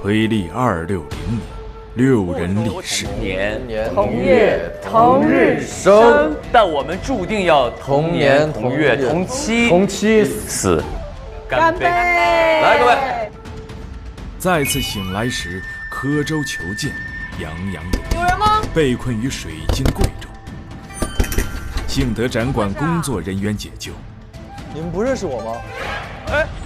推历2600年，6人立誓，同月同日生，但我们注定要同年同月同期死。干杯！来，各位。再次醒来时，柯州求见，洋洋得意。有人吗？被困于水晶柜中，幸得展馆工作人员解救。你们不认识我吗？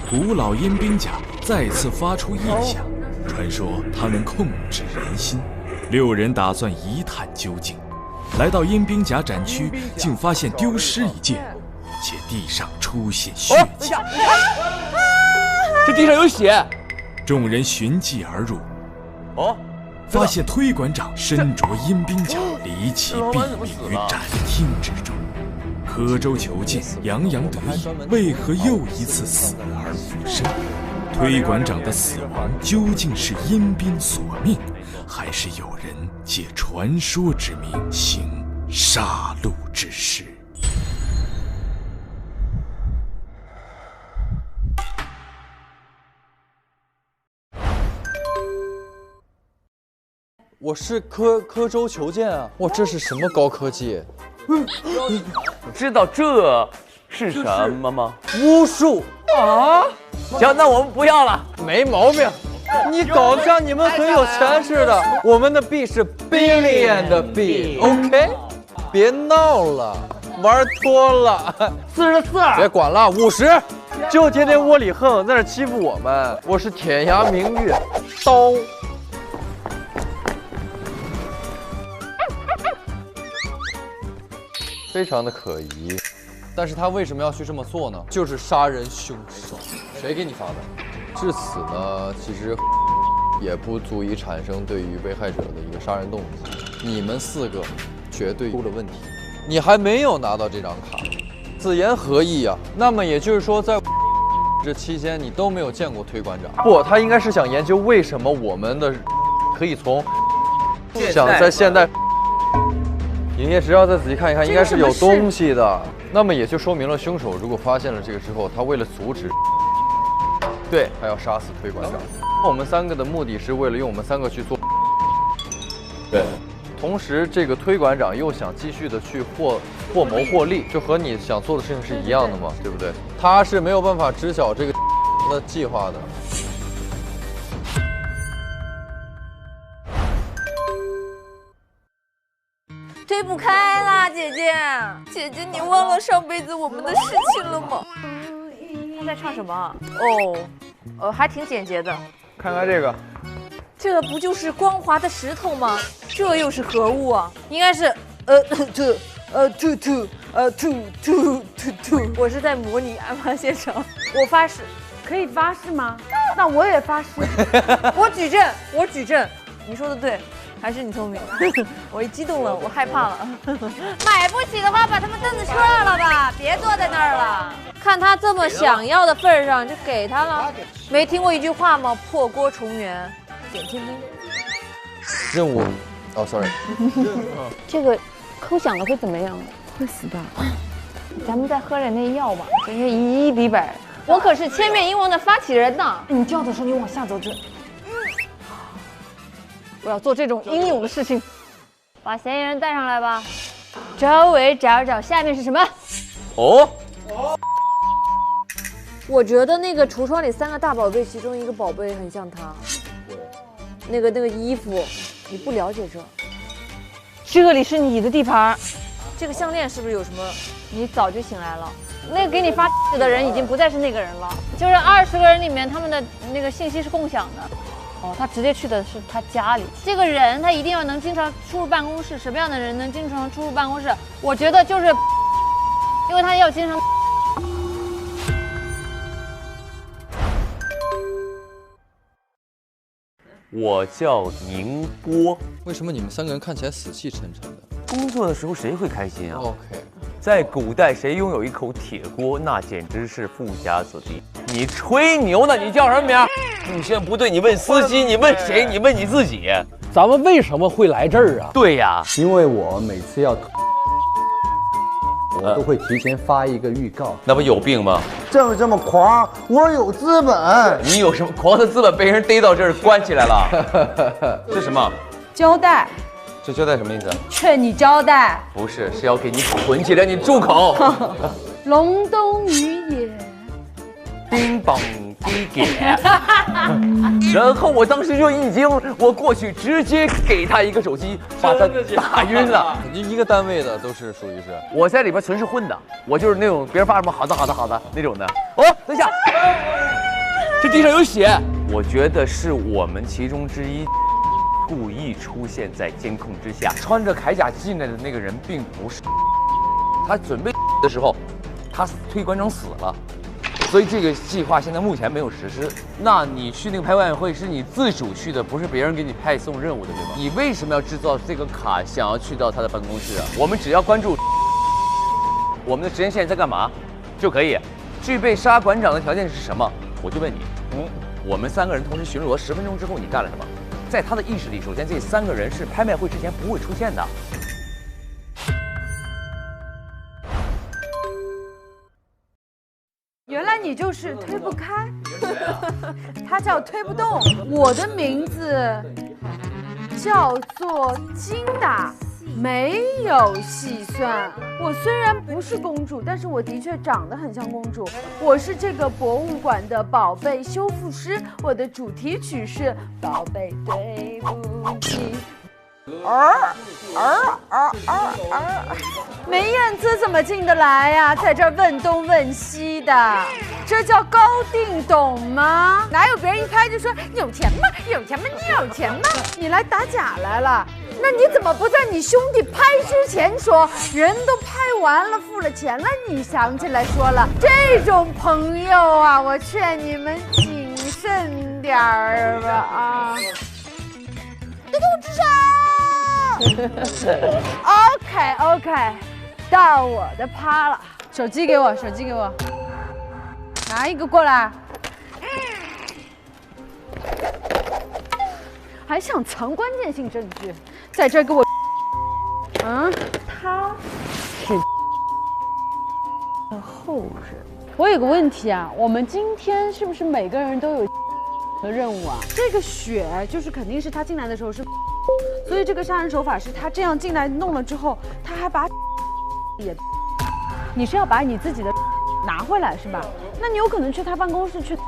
古老阴兵甲再次发出异响，传说它能控制人心。6人打算一探究竟，来到阴兵甲展区，竟发现丢失一件，且地上出现血迹。这地上有血。众人循迹而入，发现推馆长身着阴兵甲，离奇毙命于展厅之中。柯州求见，洋洋得意，为何又一次死而复生？推馆长的死亡究竟是阴兵所命，还是有人借传说之名行杀戮之事？我是柯州求见啊！哇，这是什么高科技？知道这是什么吗？巫术啊！行，那我们不要了，没毛病。你搞得像你们很有钱似的。我们的币是 billion 的币 ，OK？ 别闹了，玩脱了。44，别管了，50。就天天窝里横，在那欺负我们。我是铁牙明月，刀。非常的可疑，但是他为什么要去这么做呢？就是杀人凶手。谁给你发的？至此呢，其实也不足以产生对于被害者的一个杀人动机。你们4个绝对出了问题。你还没有拿到这张卡，此言何意啊？那么也就是说，在这期间你都没有见过推馆长？不，他应该是想研究为什么我们的可以从想在现代。营业时要再仔细看一看，应该是有东西的。那么也就说明了，凶手如果发现了这个之后，他为了阻止，对，他要杀死推馆长。我们3个的目的是为了用我们3个去做，对。同时，这个推馆长又想继续的去获谋获利，就和你想做的事情是一样的嘛，对不对？他是没有办法知晓这个的计划的。推不开啦，姐姐，姐姐，你忘了上辈子我们的事情了吗？他在唱什么？还挺简洁的。看看这个，这不就是光滑的石头吗？这又是何物啊？应该是吐。我是在模拟案发现场，我发誓。可以发誓吗？那我也发誓。我举证。你说的对。还是你聪明，我一激动了，我害怕了。买不起的话，把他们凳子撤了吧，别坐在那儿了。看他这么想要的份上，就给他了。没听过一句话吗？破锅重圆，点天兵。任务，sorry。这个抠响了会怎么样？会死的。咱们再喝点那药吧，真是1比100。我可是千面鹰王的发起人呢。你叫的时候，你往下走就。我要做这种英勇的事情，把嫌疑人带上来吧。周围找找，下面是什么？我觉得那个橱窗里3个大宝贝，其中一个宝贝很像他。那个衣服，你不了解这？这里是你的地盘。这个项链是不是有什么？你早就醒来了。那个给你发的人已经不再是那个人了，就是20个人里面他们的那个信息是共享的。他直接去的是他家里。这个人他一定要能经常出入办公室，什么样的人能经常出入办公室？我觉得就是，因为他要经常。我叫宁波。为什么你们3个人看起来死气沉沉的？工作的时候谁会开心啊 ？OK。在古代，谁拥有一口铁锅，那简直是富家子弟。你吹牛呢？你叫什么名？路线不对，你问司机，你问谁？你问你自己。咱们为什么会来这儿啊？对呀，因为我每次要我都会提前发一个预告。那不有病吗？这么狂，我有资本。你有什么狂的资本？被人逮到这儿关起来了。这什么？胶带。这胶带什么意思？劝你交代。不是，是要给你捆起来，你住口。隆冬雨也。叮当滴点。然后我当时就已经，我过去直接给他一个手机，把他打晕了。一个单位的都是属于是，我在里边纯是混的，我就是那种别人发什么好的那种的。哦，等一下，这地上有血，我觉得是我们其中之一故意出现在监控之下。穿着铠甲进来的那个人并不是，他准备的时候，他推馆长死了。所以这个计划现在目前没有实施。那你去那个拍外汇是你自主去的，不是别人给你派送任务的，对吧？你为什么要制造这个卡，想要去到他的办公室啊？我们只要关注我们的时间线在干嘛就可以。具备杀馆长的条件是什么？我就问你，我们3个人同时巡逻10分钟之后，你干了什么？在他的意识里，首先这3个人是拍卖会之前不会出现的。原来你就是推不开，他叫推不动。我的名字叫做金达，没有细算。我虽然不是公主，但是我的确长得很像公主。我是这个博物馆的宝贝修复师，我的主题曲是《宝贝对不起》。梅艳姿怎么进得来呀？在这儿问东问西的，这叫高定，懂吗？哪有别人一拍就说你有钱吗？有钱吗？你有钱吗？你来打假来了？那你怎么不在你兄弟拍之前说？人都拍完了，付了钱了，你想起来说了？这种朋友啊，我劝你们谨慎点儿吧啊！你给我吱声！OK， 到我的趴了。手机给我，手机给我，拿一个过来。还想藏关键性证据，在这儿给我。他是后人。我有个问题啊，我们今天是不是每个人都有的任务啊？这个血就是肯定是他进来的时候是。所以这个杀人手法是他这样进来弄了之后，他还把也，你是要把你自己的拿回来是吧？那你有可能去他办公室去。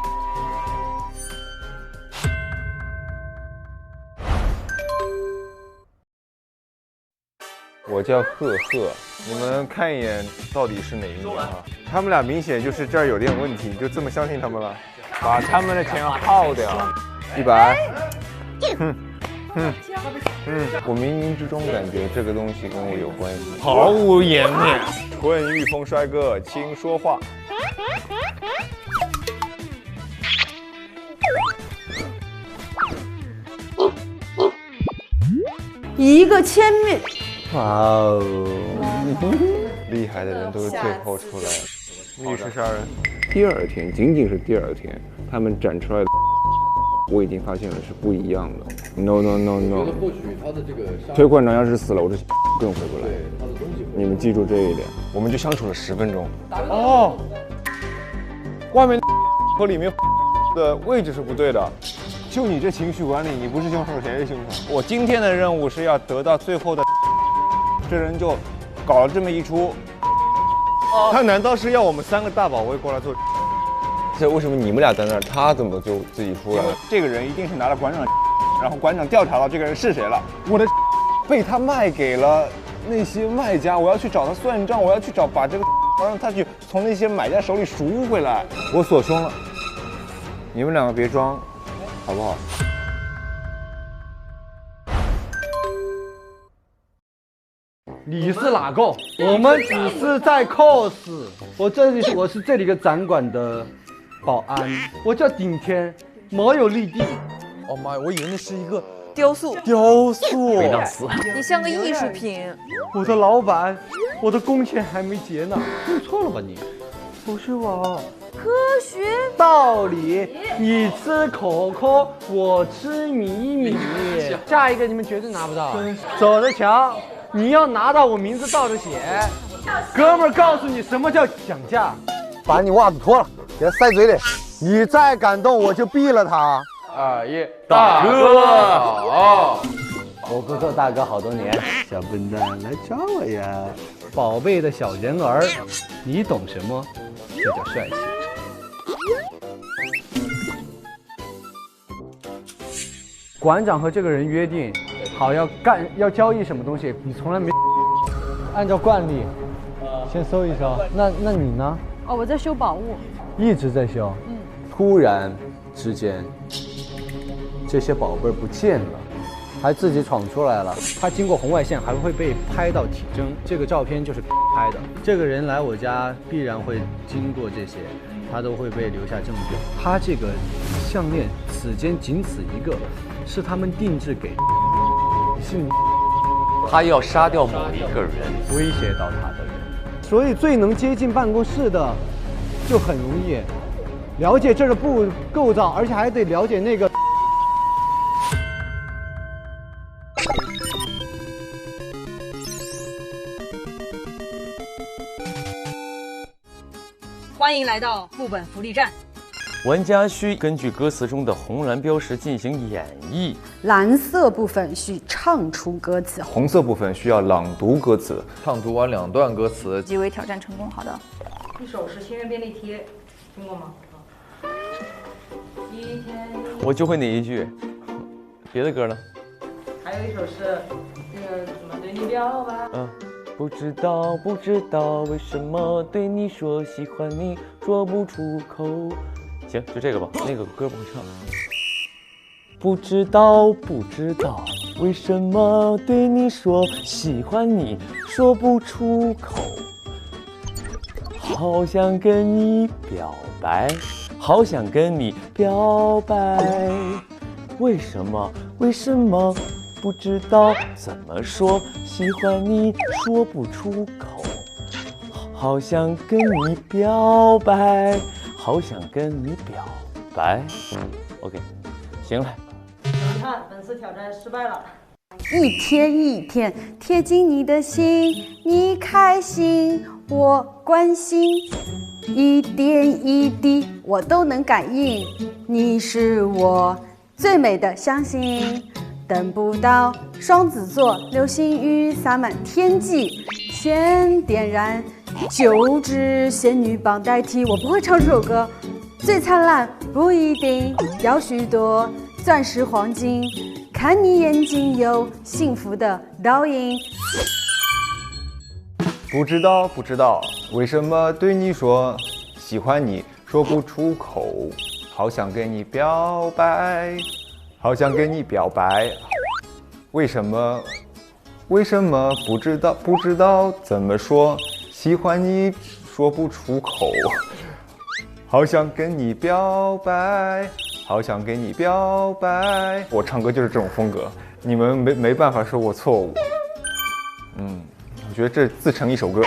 我叫赫赫，你们看一眼到底是哪一年啊？他们俩明显就是这儿有点问题，你就这么相信他们了？把他们的钱耗掉，100。我冥冥之中感觉这个东西跟我有关系，毫无颜面。纯欲风帅哥，请说话。一个千面，哇哦，厉害的人都是最后出来的。密室杀人，第二天，仅仅是第二天，他们展出来的。我已经发现了是不一样的。No。或许他的这个推馆长要是死了，我这更回不来。你们记住这一点。我们就相处了10分钟。哦，外面和里面的位置是不对的。就你这情绪管理，你不是凶手谁是凶手？我今天的任务是要得到最后的，这人就搞了这么一出。他难道是要我们3个大保卫过来做？这为什么你们俩在那儿，他怎么就自己出来了？这个人一定是拿了馆长，然后馆长调查到这个人是谁了。我的被他卖给了那些卖家，我要去找他算账，我要去把这个让他去从那些买家手里赎回来。我锁凶了，你们2个别装，好不好？你是哪个？我们只是在 cos。我是这里个展馆的保安，我叫顶天，毛有立地。哦妈呀，我以为那是一个雕塑，没当死。你像个艺术品。我的老板，我的工钱还没结呢。弄错了吧你？不是我。科学道理，你吃可可，我吃米米。下一个你们绝对拿不到。走着瞧，你要拿到我名字倒着写，哥们儿告诉你什么叫讲价。把你袜子脱了，给他塞嘴里。你再敢动，我就毙了他。 2、1，大哥好。我不做大哥好多年，小笨蛋来找我呀，宝贝的小人儿，你懂什么？这叫帅气。馆长和这个人约定好要交易什么东西，你从来没按照惯例先搜一搜。那你呢？哦，我在修宝物。一直在修。突然之间，这些宝贝儿不见了。 还自己闯出来了，他经过红外线还会被拍到体征，这个照片就是拍的。这个人来我家必然会经过这些，他都会被留下证据。他这个项链此间仅此一个，是他们定制给，是他要杀掉某一个人，威胁到他的人。所以最能接近办公室的，就很容易了解这儿的构造，而且还得了解那个。 欢迎来到副本福利站。玩家需根据歌词中的红蓝标识进行演绎。蓝色部分需唱出歌词，红色部分需要朗读歌词，唱读完2段歌词，极为挑战成功。好的。一首是心愿便利贴，听过吗？我就会哪一句，别的歌呢？还有一首是那个怎么对你表白。不知道为什么对你说喜欢你，说不出口。行，就这个吧，那个歌不会唱。不知道为什么对你说喜欢你，说不出口。好想跟你表白，好想跟你表白。为什么？不知道怎么说，喜欢你说不出口，好想跟你表白，好想跟你表白。OK， 行了。遗憾，本次挑战失败了。一天一天贴近你的心，你开心我关心，一点一滴我都能感应，你是我最美的相信。 等不到双子座，流星雨洒满天际，先点燃9支仙女棒代替。我不会唱这首歌。最灿烂不一定要许多钻石黄金，看你眼睛有幸福的倒影。不知道为什么对你说喜欢你，说不出口，好想跟你表白。 好想跟你表白，为什么不知道怎么说，喜欢你说不出口，好想跟你表白，好想跟你表白。我唱歌就是这种风格，你们没办法说我错误。我觉得这自成一首歌。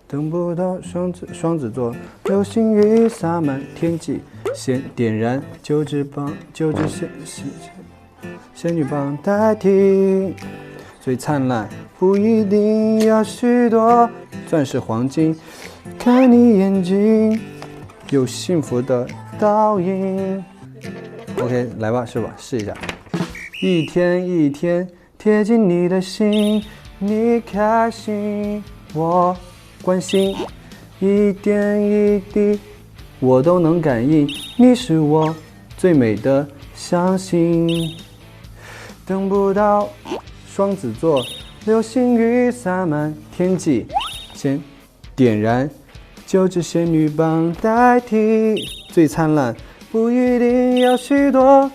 等不到双子座，流星雨洒满天际。 先点燃9支仙女棒代替，最灿烂不一定要许多钻石黄金，看你眼睛有幸福的倒影。OK， 来吧，试一下。一天一天贴近你的心，你开心我关心，一点一滴。 我都能感应，你是我最美的相信。等不到双子座，流星雨洒满天际，先点燃9支仙女棒代替。最灿烂不一定要许多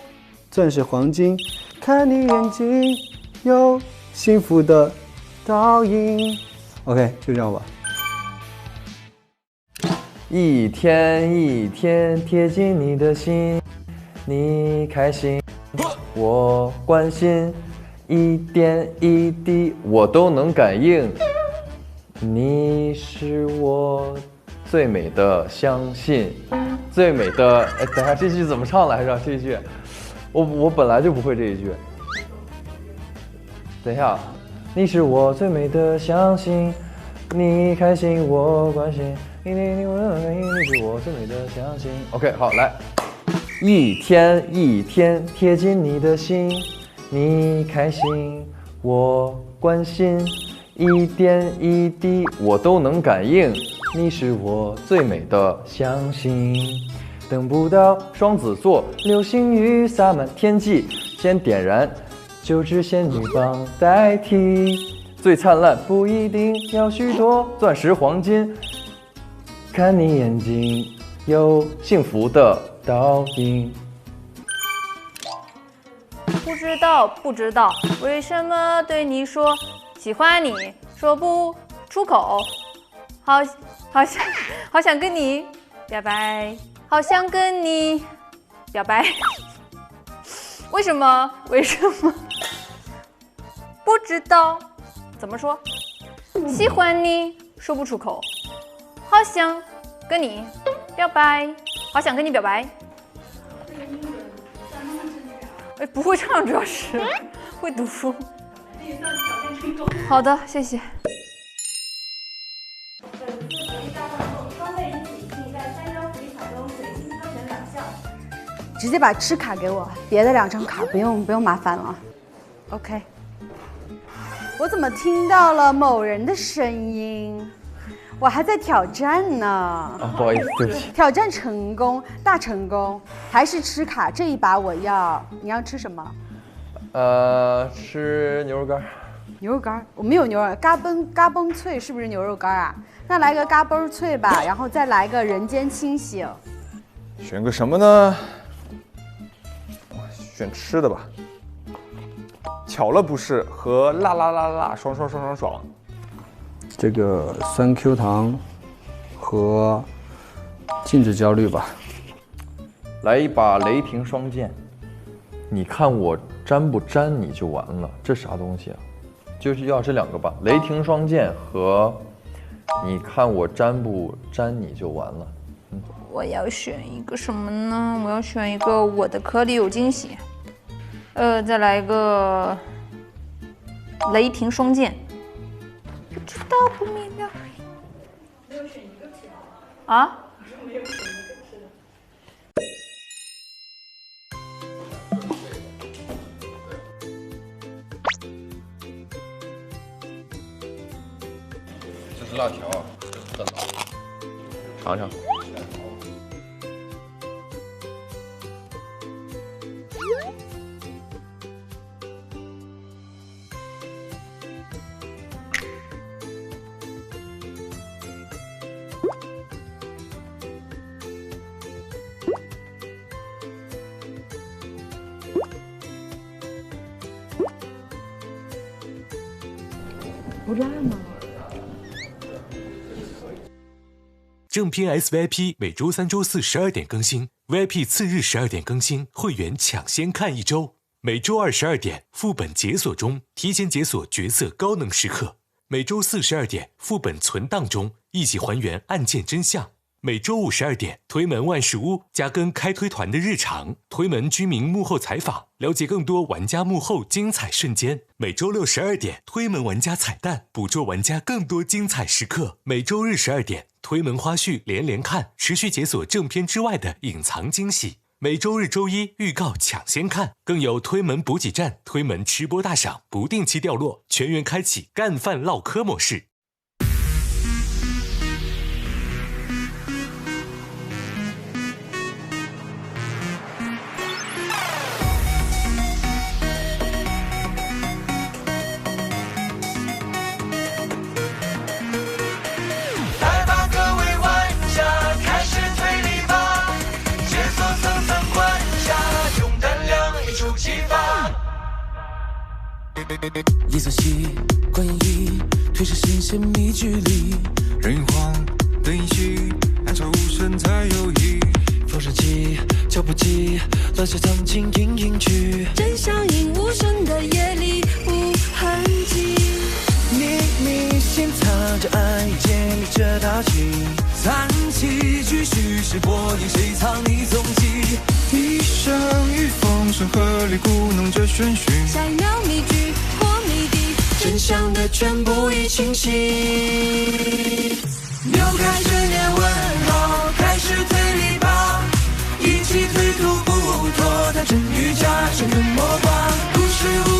钻石黄金，看你眼睛有幸福的倒影。OK， 就这样吧。 一天一天贴近你的心，你开心，我关心，一点一滴我都能感应。你是我最美的相信，最美的。哎，等下这句怎么唱来着？这句，我本来就不会这一句。等一下，你是我最美的相信，你开心我关心，你是我最美的相信。OK， 好，来，一天一天贴近你的心，你开心我关心，一点一滴我都能感应，你是我最美的相信。等不到双子座，流星雨洒满天际，先点燃。就只仙女棒代替，最灿烂不一定要许多钻石黄金，看你眼睛有幸福的倒影。不知道为什么对你说喜欢你，说不出口，好想跟你表白，好想跟你表白。为什么？不知道怎么说，喜欢你说不出口，好想跟你表白，好想跟你表白。不会唱，主要是会读。好的，谢谢。直接把吃卡给我，别的2张卡不用麻烦了。OK。我怎么听到了某人的声音？我还在挑战呢。不好意思，对不起。挑战成功，大成功，还是吃卡。这一把我要，你要吃什么？吃牛肉干。牛肉干？我没有牛肉，嘎嘣脆是不是牛肉干啊？那来个嘎嘣脆吧，然后再来个人间清醒。选个什么呢？选吃的吧。巧了不是和辣辣辣辣爽爽爽爽爽。这个酸 Q 糖和禁止焦虑吧。来一把雷霆双剑，你看我粘不粘你就完了。这啥东西啊？就是要这2个吧，雷霆双剑和你看我粘不粘你就完了。我要选一个什么呢？我要选一个我的颗粒有惊喜。再来一个雷霆双剑。不知道不明了。没有选一个吃的啊？没有选一个吃的。这是辣条啊，真的。尝尝。不辣吗？正片 SVIP 每周3、周4 12点更新 ，VIP 次日12点更新，会员抢先看1周。每周2 12点副本解锁中，提前解锁角色高能时刻。每周4 12点副本存档中，一起还原案件真相。每周5 12点推门万事屋加更开推团的日常，推门居民幕后采访，了解更多玩家幕后精彩瞬间。每周6 12点推门玩家彩蛋，捕捉玩家更多精彩时刻。每周日12点推门花絮连连看，持续解锁正片之外的隐藏惊喜。每周日周一预告抢先看，更有推门补给站、推门吃播大赏不定期掉落，全员开启干饭唠嗑模式。夜色习惯演绎，褪色视线密距离，人云晃的音序，暗潮无声才有意。风声起，脚步急，乱世藏进隐隐去，真相隐无声的夜里无痕迹。秘密心藏着爱，建立着大气，残气继续是播音，谁藏你踪迹？一生与风声鹤唳，故弄着玄虚，下一秒谜句或谜底，真相的全部已清晰。扭开10年问号，开始推理吧，一起推脱不脱，它真与假，生人莫挂，故事。